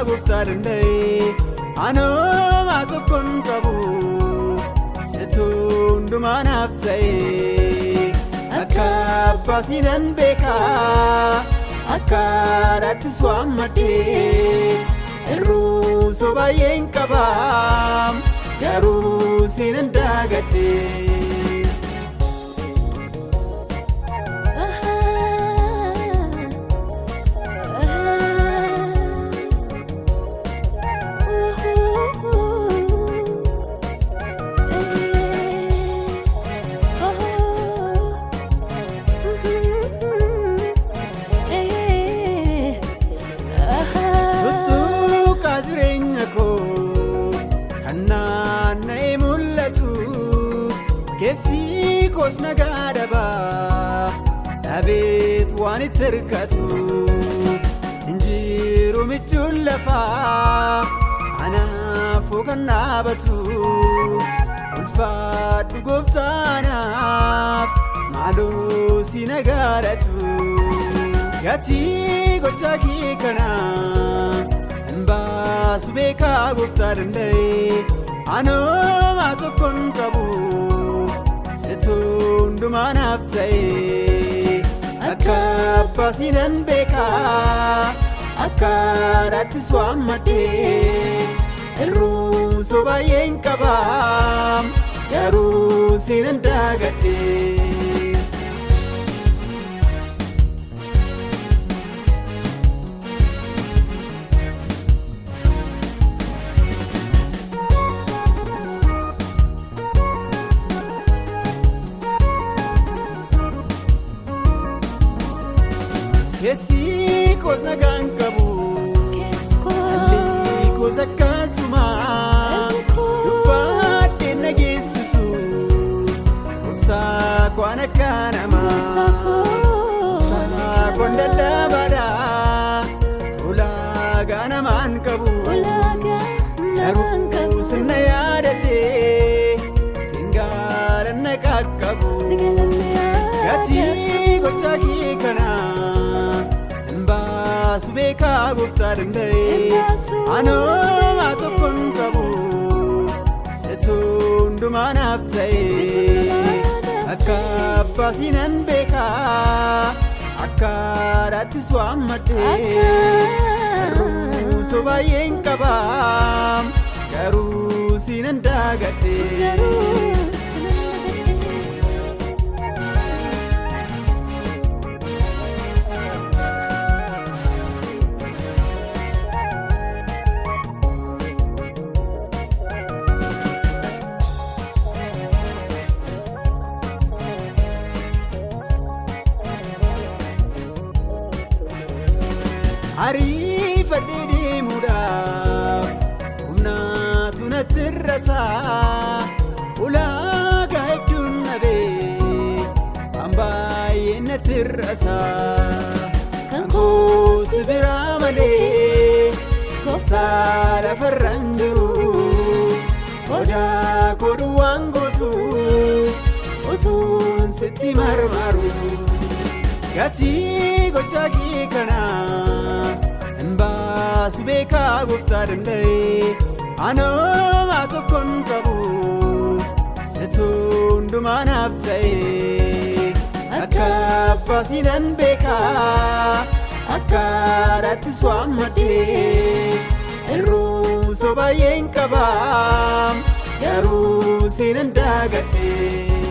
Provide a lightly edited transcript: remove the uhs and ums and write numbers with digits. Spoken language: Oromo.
gooftaa danda'e anuma tokkoon qabu situ hundumaa naaf ta'e akka abbaa siinan beeka akka haadhaattis waammadhee irruu sobaayeen qaba garuu siinan daagadhe. Keessi koos nagaa dhabaa dhabeet waan itti hirkatu injiru michuun lafaa anaafuu kan dhaabatu ulfaadhu gooftaanaaf maaloo si nagaadhatu gatii gochaa kee kana hin baasu beekaa gooftaa danda'e anuma tokkoon qabu situ hundumaa naaf ta'e akka abbaa siinan beeka akka haadhaattis waammadhee irruu sobaayeen qaba garuu siinan daagadhe. Keessi koos nagaan qabu alli koos akkasuma dubbaadheen nageessisu gooftaa kwaan akka namaa kwaan dadhabaadha ulaagaa namaan qabu garuu sinna yaadatee sin gaalanna qaqqabu gatii gochaa kee kana beekaa gooftaa danda'e anuma tokkoon qabu situ hundumaa naaf ta'e akka abbaa siinan beeka akka haadhaattis waammadhee irruu sobaayeen qaba garuu siinan daagadhe. Ariifadhee deemuudhaaf humnaatu natti hir'ata ulaagaa hedduun dhabee waan baay'een natti hir'ata kan koo si biraa malee gooftaa lafarraan jiru odaa koodhu waan gootu utuun sitti marmaru gatii gochaa kee kana hin baasu beekaa gooftaa danda'e anuma tokkoon qabu situ hundumaa naaf ta'e akka abbaa siinan beeka akka haadhaattis waammadhee irruu sobaayeen qaba garuu siinan daagadhe.